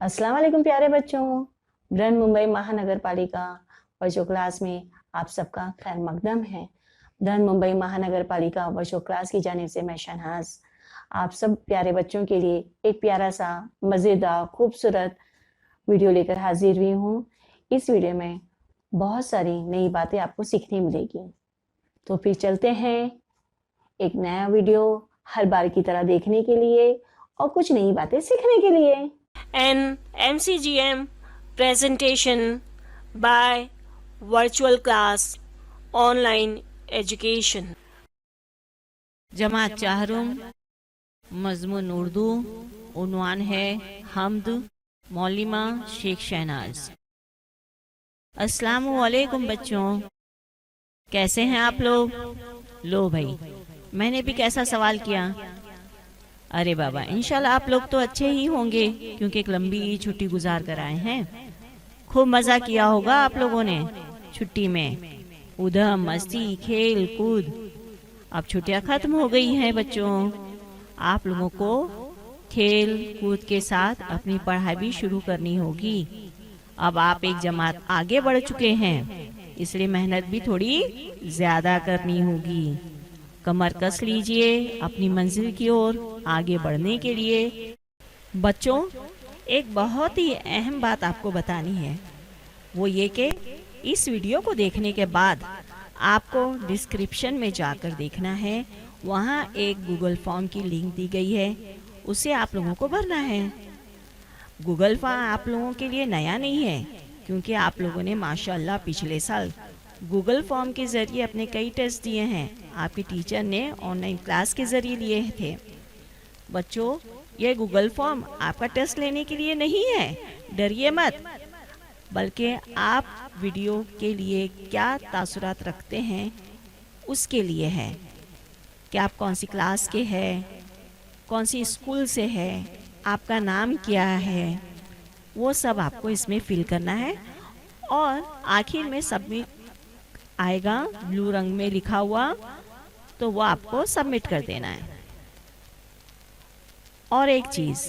अस्सलाम वालेकुम प्यारे बच्चों। बृहन मुंबई महानगर पालिका वर्चुअल क्लास में आप सबका खैर मकदम है। बृहन मुंबई महानगर पालिका वर्चुअल क्लास की जानिब से मैं शहनाज आप सब प्यारे बच्चों के लिए एक प्यारा सा मज़ेदार खूबसूरत वीडियो लेकर हाजिर हुई हूँ। इस वीडियो में बहुत सारी नई बातें आपको सीखने मिलेगी। तो फिर चलते हैं एक नया वीडियो हर बार की तरह देखने के लिए और कुछ नई बातें सीखने के लिए। An MCGM presentation by Virtual Class Online Education। जमात चाहरुम मजमून उर्दू उन्वान है हम्द मौलिमा शेख शहनाज। अस्सलाम वालेकुम बच्चों, कैसे हैं आप लोग? लो भाई, मैंने भी कैसा सवाल किया। अरे बाबा, इंशाल्लाह आप लोग तो अच्छे ही होंगे क्योंकि एक लंबी छुट्टी गुजार कर आए हैं। खूब मज़ा किया होगा आप लोगों ने छुट्टी में, उधम मस्ती खेल कूद। अब छुट्टियां खत्म हो गई हैं बच्चों, आप लोगों को खेल कूद के साथ अपनी पढ़ाई भी शुरू करनी होगी। अब आप एक जमात आगे बढ़ चुके हैं, इसलिए मेहनत भी थोड़ी ज़्यादा करनी होगी। कमर कस लीजिए अपनी मंजिल की ओर आगे बढ़ने के लिए। बच्चों, एक बहुत ही अहम बात आपको बतानी है, वो ये कि इस वीडियो को देखने के बाद आपको डिस्क्रिप्शन में जाकर देखना है। वहाँ एक गूगल फॉर्म की लिंक दी गई है, उसे आप लोगों को भरना है। गूगल फॉर्म आप लोगों के लिए नया नहीं है, क्योंकि आप लोगों ने माशाल्लाह पिछले साल गूगल फॉर्म के ज़रिए अपने कई टेस्ट दिए हैं। आपके टीचर ने ऑनलाइन क्लास के ज़रिए लिए थे। बच्चों, ये गूगल फॉर्म आपका टेस्ट लेने के लिए नहीं है, डरिए मत, बल्कि आप वीडियो के लिए क्या तासुरात रखते हैं उसके लिए है कि आप कौन सी क्लास के हैं, कौन सी स्कूल से है, आपका नाम क्या है, वो सब आपको इसमें फिल करना है। और आखिर में सबमिट आएगा ब्लू रंग में लिखा हुआ, तो वो आपको सबमिट कर देना है। और एक चीज़,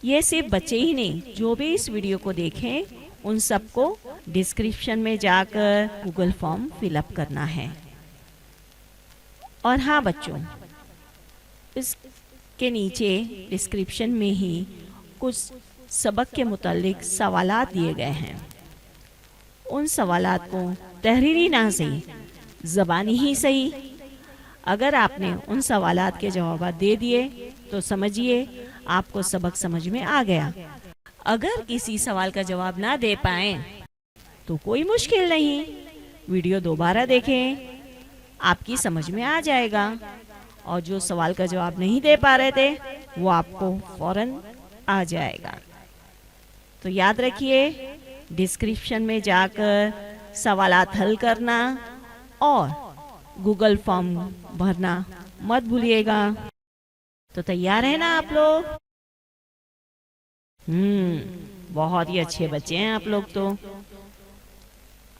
ये सिर्फ बच्चे ही नहीं, जो भी इस वीडियो को देखें उन सबको डिस्क्रिप्शन में जाकर गूगल फॉर्म फिलअप करना है। और हाँ बच्चों, इसके नीचे डिस्क्रिप्शन में ही कुछ सबक के मुतालिक सवालात दिए गए हैं। उन सवालात को तहरीरी ना सही, ज़बानी ही सही, अगर आपने उन सवालात के जवाब दे दिए तो समझिए आपको सबक समझ में आ गया। अगर किसी सवाल का जवाब ना दे पाए तो कोई मुश्किल नहीं, वीडियो दोबारा देखें, आपकी समझ में आ जाएगा। और जो सवाल का जवाब नहीं दे पा रहे थे वो आपको फौरन आ जाएगा। तो याद रखिए, डिस्क्रिप्शन में जाकर सवालात हल करना और गूगल फॉर्म भरना मत भूलिएगा। तो तैयार है ना आप लोग? बहुत ही अच्छे बच्चे हैं आप लोग। तो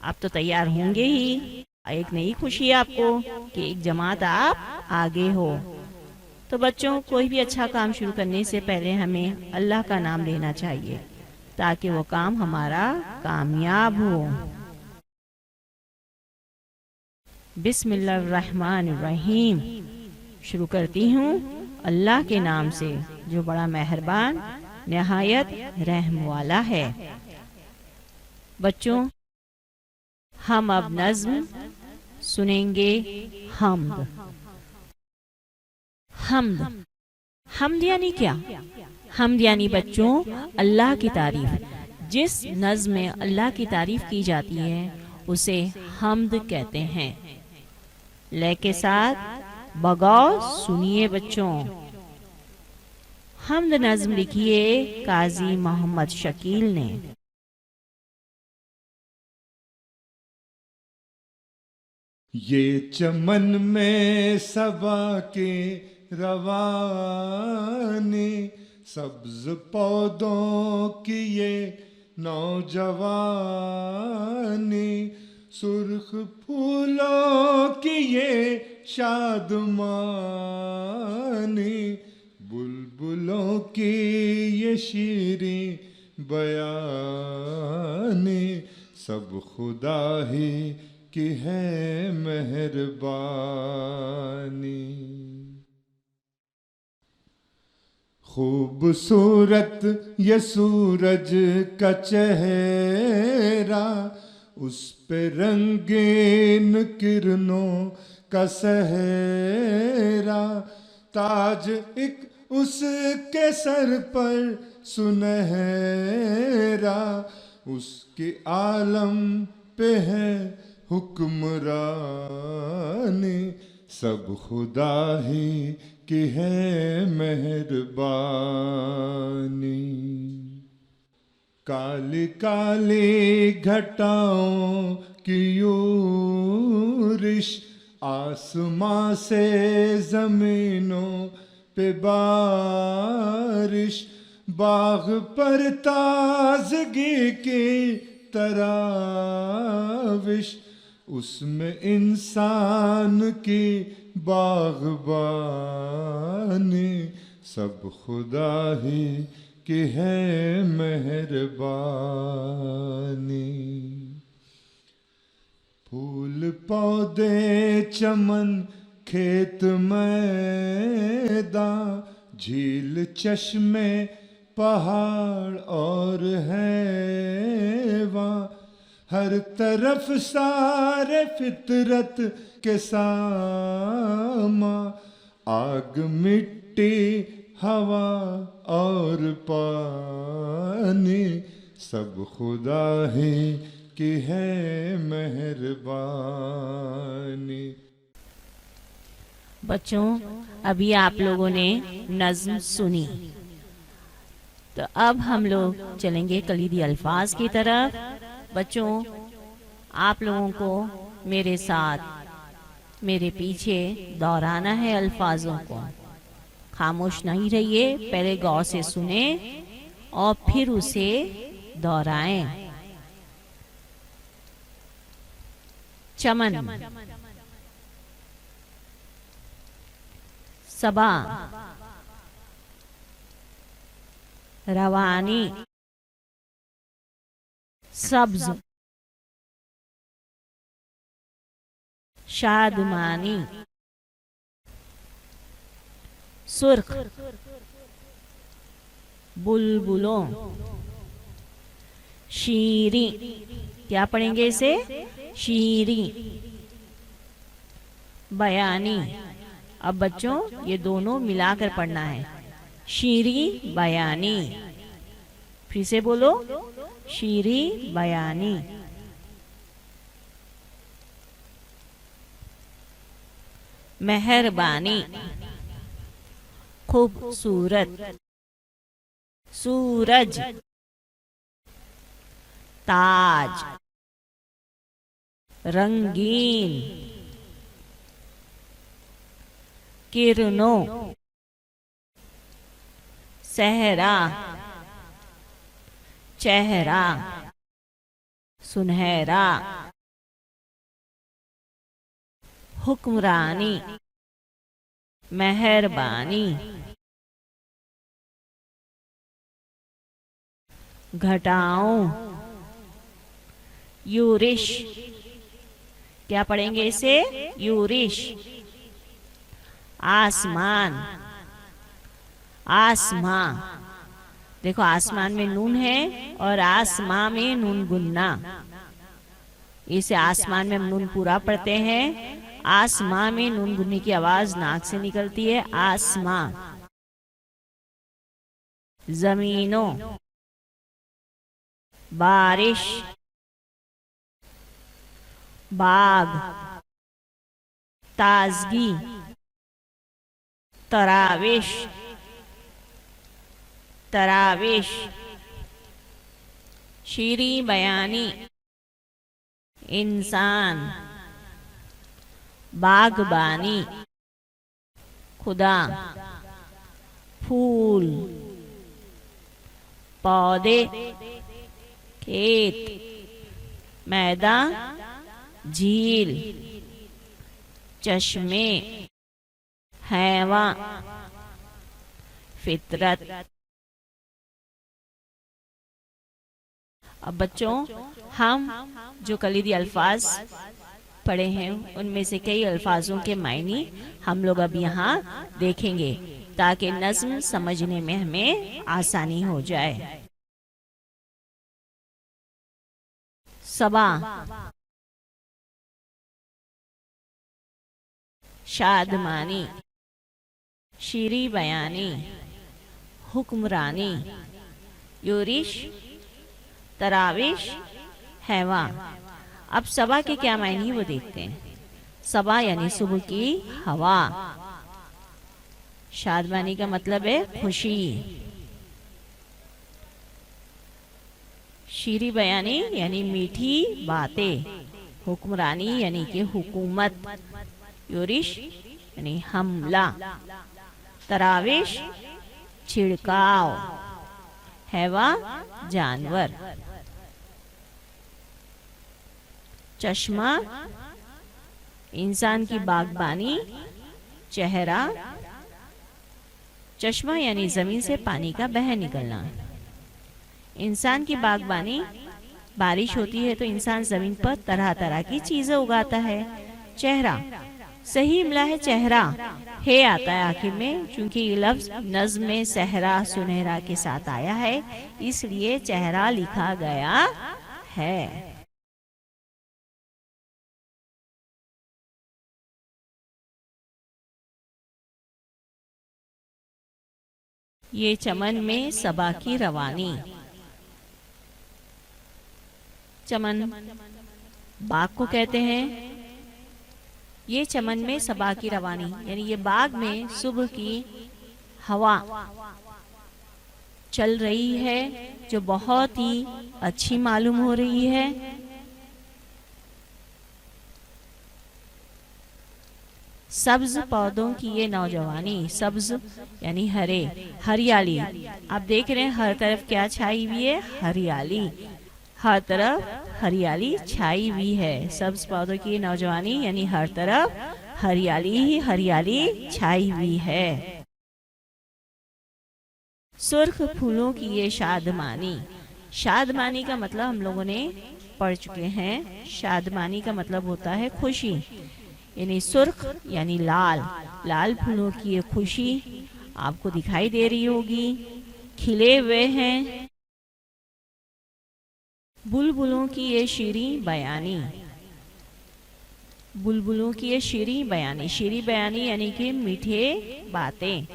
आप तो तैयार होंगे ही। एक नई खुशी है आपको कि एक जमात आप आगे हो। तो बच्चों, कोई भी अच्छा काम शुरू करने से पहले हमें अल्लाह का नाम लेना चाहिए ताकि वो काम हमारा कामयाब हो। बिस्मिल्लाहिर्रहमानिर्रहीम। शुरू करती हूँ अल्लाह के नाम से जो बड़ा मेहरबान निहायत रहम वाला है। बच्चों, हम अब नज्म सुनेंगे हम्द। हम्द, हम्द यानी क्या? हम्द यानी बच्चों अल्लाह की तारीफ। जिस नज़्म में अल्लाह की तारीफ की जाती है उसे हम्द कहते हैं। लय के साथ बगौर सुनिए बच्चों। हम्द नज़्म लिखी है काजी मोहम्मद शकील ने। ये चमन में सबा के रवाने, सब्ज पौधों की ये नौजवानी, सुर्ख फूलों की ये शादमानी, बुलबुल बुलबुलों की ये शीरें बयाने सब खुदा ही की है मेहरबानी। खूबसूरत ये सूरज का चेहरा, उस पे रंगीन किरणों का सहरा, ताज एक उसके सर पर सुनहरा, उसके आलम पे है हुक्मरानी, सब खुदा ही की है मेहरबानी। काली काली घटाओं की यूरिश, आसमां से जमीनों पे बारिश, बाग पर ताजगी की तराविश, उसमें इंसान की बागबानी, सब खुदा ही की है मेहरबानी। फूल पौधे चमन खेत मैदान, झील चश्मे पहाड़ और हैवां, हर तरफ सारे फितरत के सामा, आग मिट्टी हवा और पानी, सब खुदा ही की है मेहरबानी। बच्चों, अभी आप लोगों ने नज्म सुनी, तो अब हम लोग चलेंगे कलीदी अल्फाज की तरफ। बच्चों, आप लोगों को मेरे साथ मेरे पीछे दोहराना है अल्फाजों को। खामोश नहीं रहिए, पहले गौर से सुने और फिर उसे दोहराएं। चमन, सबा, रवानी, सब्ज, शादमानी, सुर्ख, बुलबुलों, शीरी। क्या पढ़ेंगे इसे? शीरी, बयानी। अब बच्चों ये दोनों मिलाकर पढ़ना है, शीरी बयानी। फिर से बोलो, शीरी बयानी। मेहरबानी, खूबसूरत, सूरज, ताज, रंगीन, किरणों, सहरा, चेहरा, सुनहरा, हुक्मरानी, मेहरबानी, घटाओं, यूरिश। क्या पढ़ेंगे इसे? यूरिश। आसमान, आसमां। देखो आसमान में नून है और आसमां में नून गुन्ना। इसे आसमान में हम नून पूरा पढ़ते हैं, आसमां में नून गुन्ने की आवाज नाक से निकलती है। आसमां। जमीनों, बारिश, बाग, ताजगी, तराविश, तराविश, शीरी बयानी, इंसान, बागबानी, खुदा, फूल, पौधे, खेत, मैदान, झील, चश्मे, हैवान, फितरत। अब बच्चों, हम जो कलीदी अल्फाज पढ़े हैं उनमें से कई अल्फाजों के मायने हम लोग अब यहाँ देखेंगे ताकि नज्म समझने में हमें आसानी हो जाए। सबा, शादमानी, शीरी बयानी, हुक्मरानी, योरिश, तराविश, हैवा। अब सबा के क्या मायने वो देखते हैं। सबा यानी सुबह की हवा। शादमानी का मतलब है खुशी। शीरी बयानी यानी मीठी बातें। हुक्मरानी यानी कि हुकूमत। योरिश यानी हमला। तराविश छिड़काव। हैवा जानवर। चश्मा इंसान की बागबानी। चेहरा, चश्मा यानी जमीन से पानी का बह निकलना। इंसान की बागबानी, बारिश होती है तो इंसान जमीन पर तरह तरह की चीजें उगाता है। चेहरा, सही इमला है चेहरा, है आता है आखिर में, क्योंकि ये लफ्ज नज्म में सहरा सुनहरा के साथ आया है, इसलिए चेहरा लिखा गया है। ये चमन में सबा की रवानी। चमन बाग को कहते हैं। ये चमन में सबा की रवानी यानी ये बाग में सुबह की हवा चल रही है जो बहुत ही अच्छी मालूम हो रही है। सब्ज पौधों की ये नौजवानी। सब्ज यानी हरे, हरियाली। आप देख रहे हैं हर तरफ क्या छाई हुई है, हरियाली। हर तरफ हरियाली छाई हुई है। सब्ज पौधों की नौजवानी यानी हर तरफ हरियाली ही हरियाली छाई हुई है। सुर्ख फूलों की ये शादमानी। शादमानी का मतलब हम लोगों ने पढ़ चुके हैं। शादमानी का मतलब होता है खुशी, यानी सुर्ख यानी लाल। लाल फूलों की ये खुशी आपको दिखाई दे रही होगी, खिले हुए हैं। बुलबुलों की ये शीरी बयानी। बुलबुलों की ये शीरी बयानी। शीरी बयानी यानी कि मीठे बातें।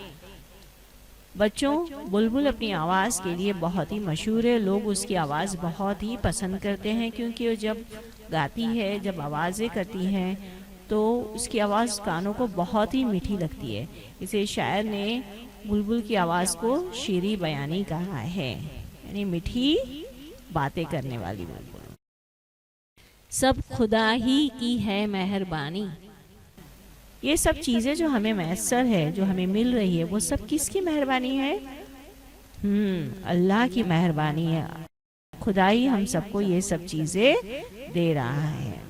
बच्चों, बुलबुल अपनी आवाज़ के लिए बहुत ही मशहूर है। लोग उसकी आवाज़ बहुत ही पसंद करते हैं क्योंकि वो जब गाती है, जब आवाज़ें करती है तो उसकी आवाज़ कानों को बहुत ही मीठी लगती है। इसे शायर ने बुलबुल की आवाज़ को शीरी बयानी कहा है, यानी मीठी बातें करने वाली बुलबुल। सब खुदा ही की है मेहरबानी। ये सब चीज़ें जो हमें मैसर है, जो हमें मिल रही है, वो सब किसकी मेहरबानी है? अल्लाह की मेहरबानी है। खुदा ही हम सबको ये सब चीज़ें दे रहा है।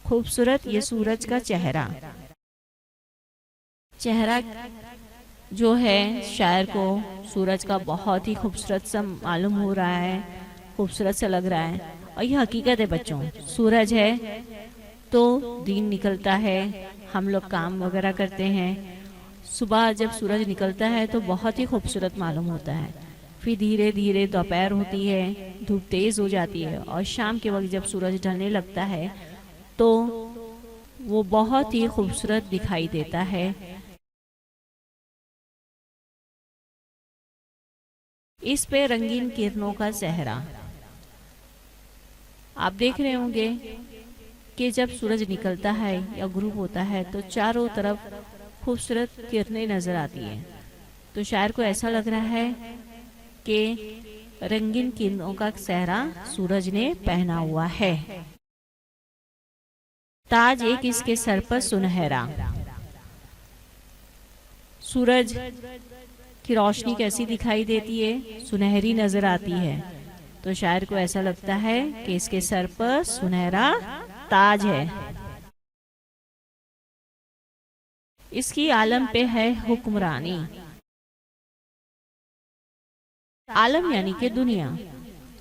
खूबसूरत ये सूरज का चेहरा। चेहरा जो है शायर को सूरज का बहुत ही खूबसूरत सा मालूम हो रहा है, खूबसूरत सा लग रहा है। और ये हकीकत है बच्चों, सूरज है तो दिन निकलता है, हम लोग काम वगैरह करते हैं। सुबह जब सूरज निकलता है तो बहुत ही खूबसूरत मालूम होता है। फिर धीरे धीरे दोपहर होती है, धूप तेज़ हो जाती है और शाम के वक्त जब सूरज ढलने लगता है तो वो बहुत ही खूबसूरत दिखाई देता है। इस पे रंगीन किरणों का सहरा। आप देख रहे होंगे कि जब सूरज निकलता है या ग्रुप होता है तो चारों तरफ खूबसूरत किरणें नजर आती हैं। तो शायर को ऐसा लग रहा है कि रंगीन किरणों का सहरा सूरज ने पहना हुआ है। ताज एक इसके सर पर सुनहरा। सूरज की रोशनी कैसी दिखाई देती है? सुनहरी नजर आती है। तो शायर को ऐसा लगता है कि इसके सर पर सुनहरा ताज है। इसकी आलम पे है हुक्मरानी। आलम यानी कि दुनिया,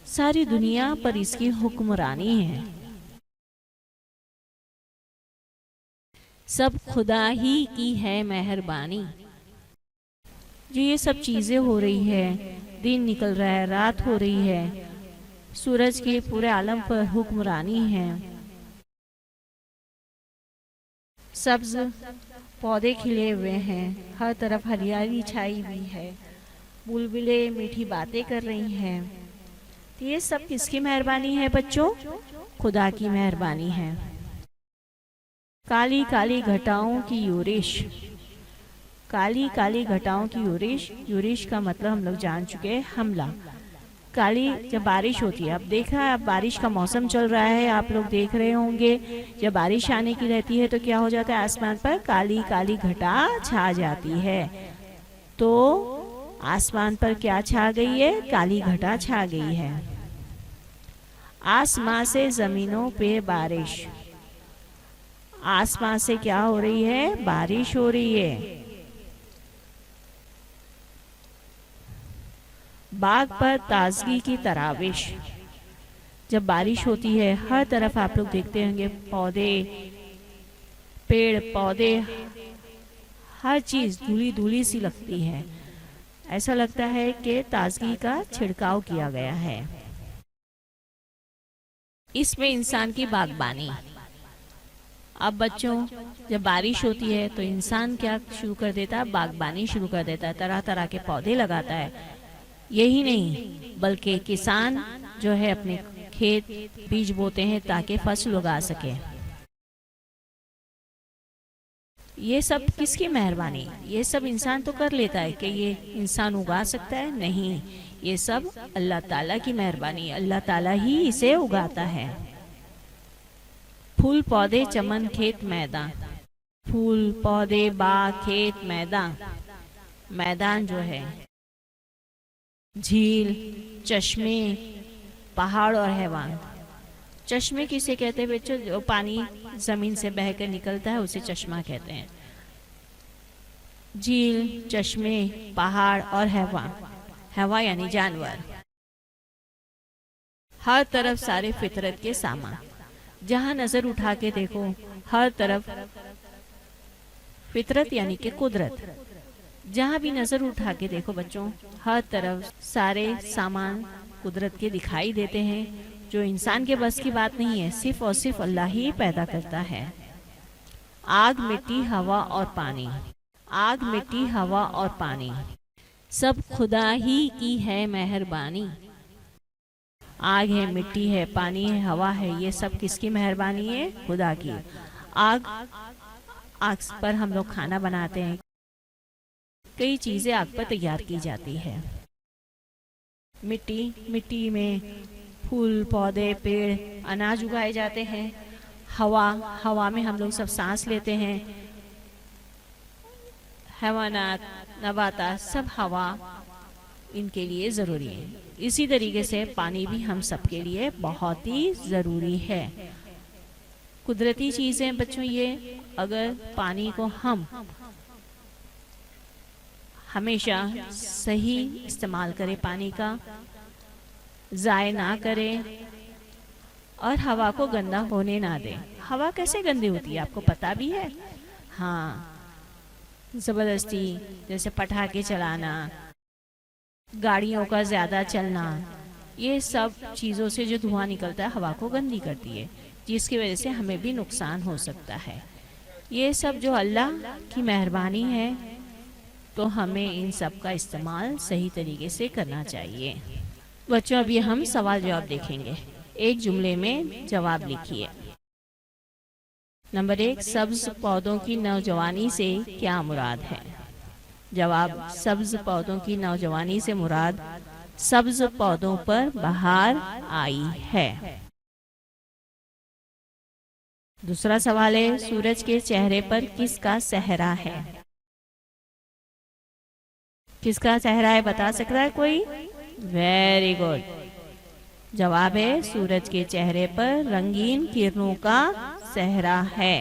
सारी दुनिया पर इसकी हुक्मरानी है। सब खुदा ही की है मेहरबानी। जो ये सब चीजें हो रही है, दिन निकल रहा है, रात हो रही है, सूरज के पूरे आलम पर हुक्मरानी है। सब्ज पौधे खिले हुए हैं, हर तरफ हरियाली छाई हुई है, बुलबुले मीठी बातें कर रही हैं। तो ये सब किसकी मेहरबानी है बच्चों? खुदा की मेहरबानी है। काली काली घटाओं की यूरिश। काली काली घटाओं की यूरिश, यूरिश का मतलब हम लोग जान चुके हैं, हमला। काली जब बारिश होती है, अब देखा अब बारिश का मौसम चल रहा है, आप लोग देख रहे होंगे जब बारिश आने की रहती है तो क्या हो जाता है, आसमान पर काली काली घटा छा जाती है। तो आसमान पर क्या छा गई है? काली घटा छा गई है। आसमां से जमीनों पे बारिश। आसमां से क्या हो रही है? बारिश हो रही है। बाग पर ताजगी की तराविश। जब बारिश होती है हर तरफ आप लोग देखते होंगे पौधे, पेड़ पौधे, हर चीज धूली धूली सी लगती है। ऐसा लगता है कि ताजगी का छिड़काव किया गया है। इसमें इंसान की बागबानी। अब बच्चों जब बारिश होती है तो इंसान क्या शुरू कर देता है? बागबानी शुरू कर देता है, तरह तरह के पौधे लगाता है। यही नहीं बल्कि किसान जो है अपने खेत बीज बोते हैं ताकि फसल उगा सके। ये सब किसकी मेहरबानी? ये सब इंसान तो कर लेता है कि ये इंसान उगा सकता है? नहीं, ये सब अल्लाह ताला की मेहरबानी। अल्लाह ताला ही इसे उगाता है। फूल पौधे चमन खेत मैदान। फूल पौधे बाग खेत मैदान। मैदान जो है झील, चश्मे, पहाड़ और हैवान। चश्मे किसे कहते हैं बच्चों? जो पानी जमीन से बहकर निकलता है उसे चश्मा कहते हैं। झील, चश्मे, पहाड़ और हैवान। हैवा यानी जानवर। हर तरफ सारे फितरत के सामान। जहां नजर उठा के देखो हर तरफ फितरत यानी कि कुदरत। जहां भी नजर उठा के देखो बच्चों हर तरफ सारे सामान कुदरत के दिखाई देते हैं, जो इंसान के बस की बात नहीं है, सिर्फ और सिर्फ अल्लाह ही पैदा करता है। आग, मिट्टी, हवा और पानी। आग, मिट्टी, हवा और पानी, सब खुदा ही की है मेहरबानी। आग है, मिट्टी है, पानी है, हवा है, ये सब किसकी मेहरबानी है? खुदा की। आग पर हम लोग खाना बनाते हैं, कई चीजें आग पर तैयार की जाती है। मिट्टी में फूल पौधे पेड़ अनाज उगाए जाते हैं। हवा में हम लोग सब सांस लेते हैं। हैवानात, नबातात, सब हवा इनके लिए ज़रूरी है। इसी तरीके से पानी भी हम सबके लिए बहुत ही ज़रूरी है। कुदरती चीज़ें बच्चों, ये अगर पानी को हम हमेशा सही इस्तेमाल करें, पानी का ज़ाय ना करें और हवा को गंदा होने ना दें। हवा कैसे गंदी होती है आपको पता भी है? हाँ, ज़बरदस्ती जैसे पटाखे चलाना, गाड़ियों का ज़्यादा चलना, ये सब चीज़ों से जो धुआं निकलता है हवा को गंदी करती है, जिसकी वजह से हमें भी नुकसान हो सकता है। ये सब जो अल्लाह की मेहरबानी है, तो हमें इन सब का इस्तेमाल सही तरीके से करना चाहिए। बच्चों अभी हम सवाल जवाब देखेंगे। एक जुमले में जवाब लिखिए। नंबर 1, सब्ज पौधों की नौजवानी से क्या मुराद है? जवाब, सब्ज पौधों की नौजवानी से मुराद सब्ज पौधों पर बहार आई है। दूसरा सवाल है, सूरज के चेहरे पर किसका सेहरा है? किसका चेहरा है बता सकता है कोई? Very good. जवाब है, सूरज के चेहरे पर रंगीन किरणों का सेहरा है।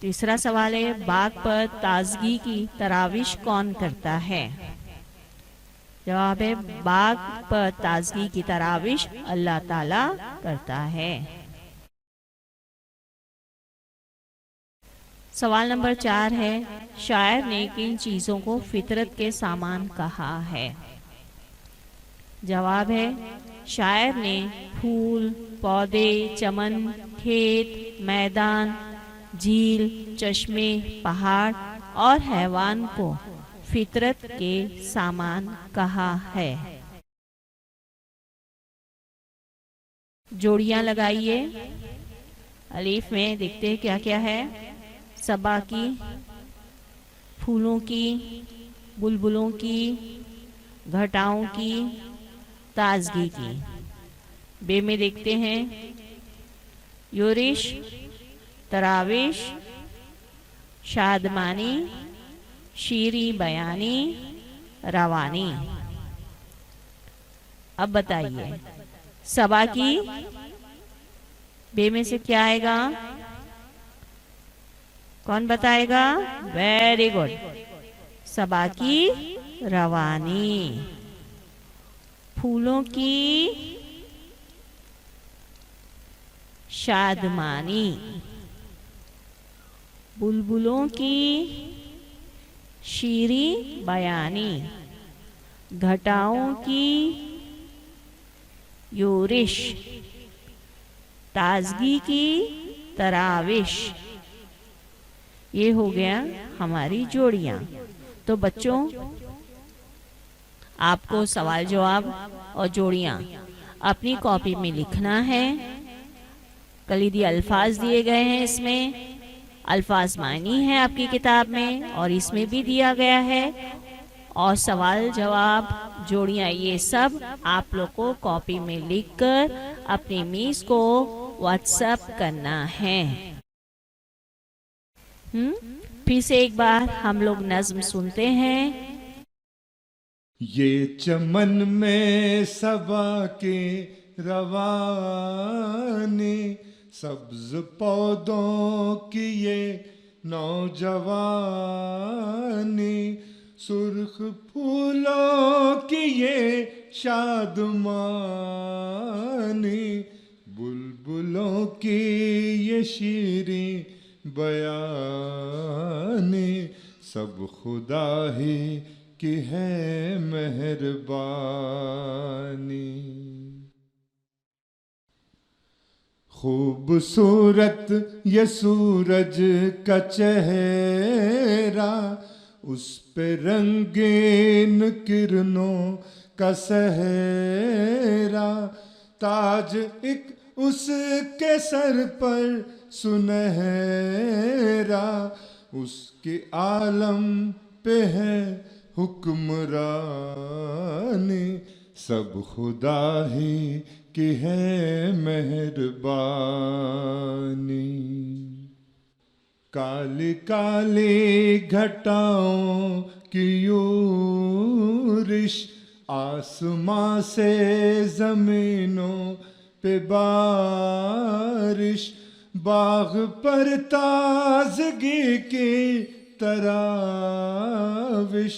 तीसरा सवाल है, बाग पर ताजगी की तराविश कौन करता है? जवाब है, बाग पर ताजगी की तराविश अल्लाह ताला करता है। सवाल नंबर 4 है, शायर ने किन चीजों को फितरत के सामान कहा है? जवाब है, शायर ने फूल, पौधे, चमन, खेत, मैदान, झील, चश्मे, पहाड़ और हैवान को फितरत के सामान कहा है। जोड़ियां लगाइए। अलीफ में देखते हैं क्या क्या है। सबा की, फूलों की, बुलबुलों की, घटाओं की, ताजगी की। बे में देखते हैं यूरिश, तराविश, शादमानी, शीरी बयानी, रवानी। अब बताइए, सबा की बे में से क्या आएगा? कौन बताएगा? वेरी गुड, सबा की रवानी। फूलों की शादमानी, बुलबुलों की शीरी बयानी, घटाओं की यूरिश, ताजगी की तराविश। ये हो गया हमारी जोड़ियां। तो बच्चों, आपको सवाल जवाब और जोड़ियां अपनी कॉपी में लिखना है। कलीदी अल्फाज दिए गए हैं, इसमें अल्फाज मानी है आपकी किताब में और इसमें भी दिया गया है। और सवाल जवाब, जोड़ियां, ये सब आप लोग को कॉपी में लिखकर अपनी मिस को व्हाट्सएप करना है। फिर से एक बार हम लोग नज्म सुनते हैं। ये चमन में सबा के रवाने, सब्ज पौधों की ये नौजवानी, सुर्ख फूलों की ये शादमानी, बुलबुलों की ये शीरी बयानी, सब खुदा ही की है मेहरबानी। खूबसूरत ये सूरज का चेहरा, उस पे रंगीन किरणों का सहरा, ताज एक उसके सर पर सुनहरा, उसके आलम पे है हुक्मरानी, सब खुदा ही की है मेहरबानी। काली काली घटाओं की यूरिश, आसमां से जमीनों पे बारिश, बाग पर ताजगी की तराविश,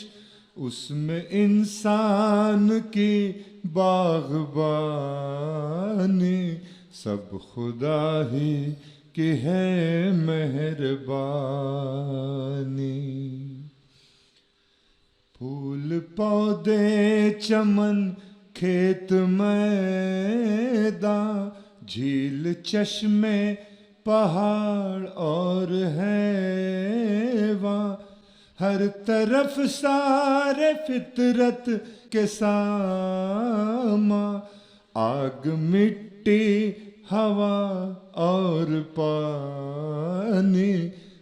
उसमें इंसान की बागबानी, सब खुदा ही की है मेहरबानी। फूल पौधे चमन खेत मैदान, झील चश्मे पहाड़ और हैवां, हर तरफ सारे फितरत के सामा, आग मिट्टी हवा और पानी,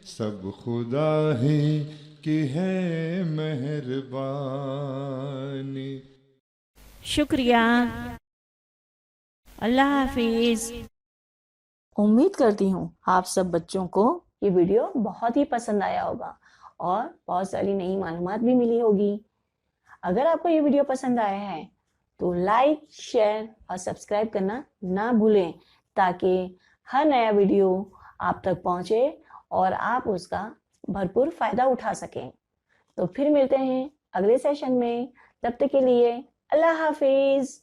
सब खुदा ही की है मेहरबानी। शुक्रिया। अल्लाह हाफिज। उम्मीद करती हूँ आप सब बच्चों को ये वीडियो बहुत ही पसंद आया होगा और बहुत सारी नई मालूमात भी मिली होगी। अगर आपको ये वीडियो पसंद आया है तो लाइक, शेयर और सब्सक्राइब करना ना भूलें, ताकि हर नया वीडियो आप तक पहुंचे और आप उसका भरपूर फायदा उठा सकें। तो फिर मिलते हैं अगले सेशन में, तब तक के लिए अल्लाह हाफिज।